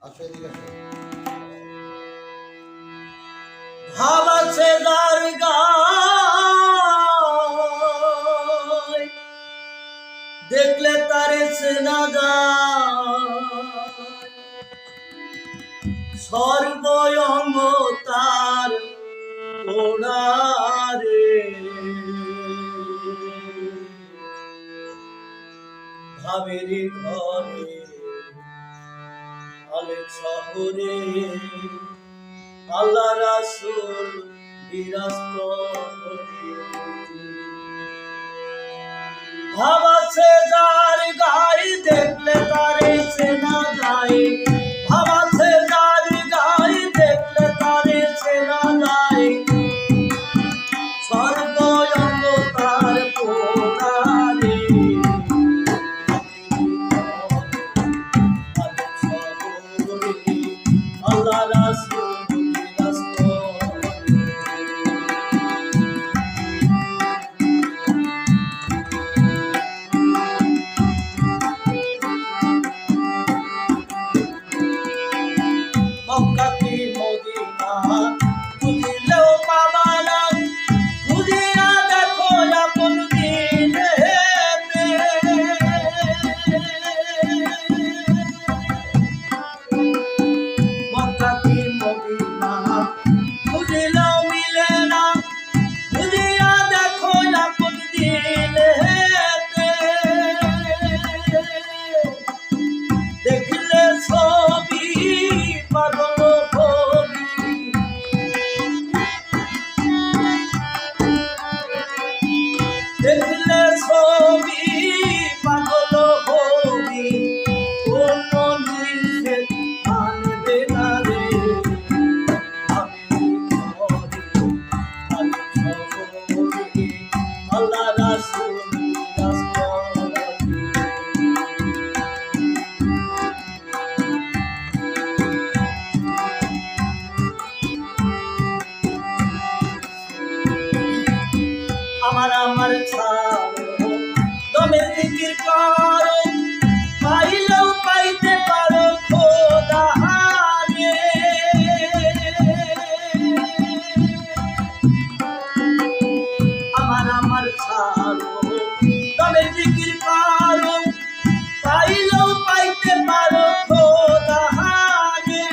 আসো এদিকে আসো। ভাব আছে যার গায়, দেখলে তারে চেনা যায়। সর্বঙ্গ তার ওড়ারে, ভাবের ঘরে আলেক শহরে আল্লাহ রাসূল বিরাজ করে। ভাব আছে যার গায়ে, দেখলে তারে চেনা যায়। ভাব আছে যার গায়ে, দেখলে তারে চেনা যায়। সর্বঙ্গ তার পোড়ারে, আল্লাহ রাসূল বিরাজ করে। মক্কা কি মদিনা খুঁজিলেও পাবা না, খুঁজিয়া দেখো আপন দিলেতে। মক্কা কি মদিনা খুঁজিলেও মিলে না, খুঁজিয়া দেখো আপন দিলেতে। দেখলে ছবি পাগল হবি, দেখলে ছবি পাগল হবি। কোন নিষেধ মানবে না রে, আমি ঘরে আল্লাহ রাসূল বিরাজ করে। আমার ছাড়ো দমের জিকির করো, পাইলেও পাইতে পারো খোদা রে। আমার ছাড়ো দমের জিকির করো, পাইলেও পাইতে পারো খোদা রে।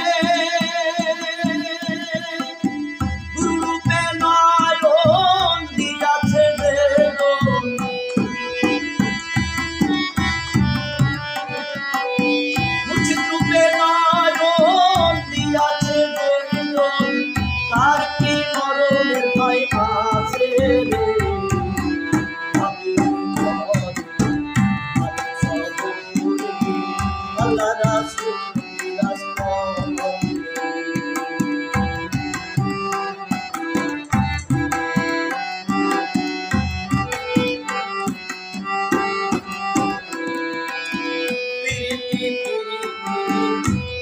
গুরুরূপে নয়ন দিয়াছে বেদন, মূর্ছিত রূপে নয়ন দিয়াছে বেদন। তার কি মরণের ভয় আছে রে, আমি আল্লাহ রাসূল বিরাজ করে।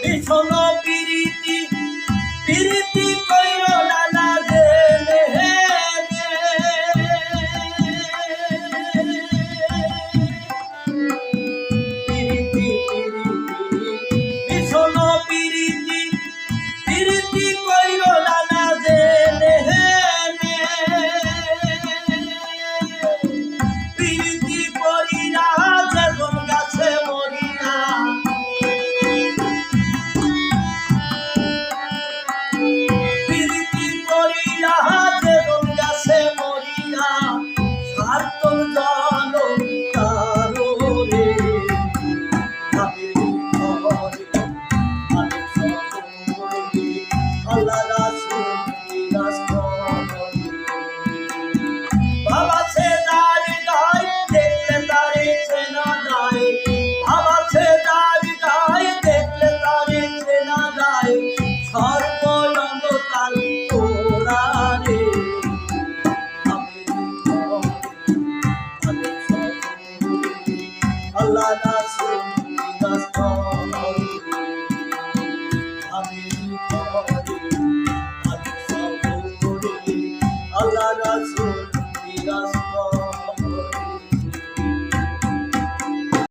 ভীষণ প্রীতি প্রীতি কইরো না জেনে, প্রীতি ভীষণ প্রীতি প্রীতি কইরো না জেনে। প্রীতি করিয়া যেমন গাছে মরিয়া, প্রীতি করিয়া যেমন গাছে মরিয়া। সার্থক জনম তারো রে, ভাবের ঘরে আলেক শহরে আল্লাহ রাসূল বিরাজ করে। ভাব আছে যার গায়ে, দেখলে তারে চেনা যায়। ভাব আছে যার গায়ে, দেখলে তারে চেনা যায়। সর্বঙ্গ তার পোড়ারে, ভাবের ঘরে আলেক শহরে আল্লাহ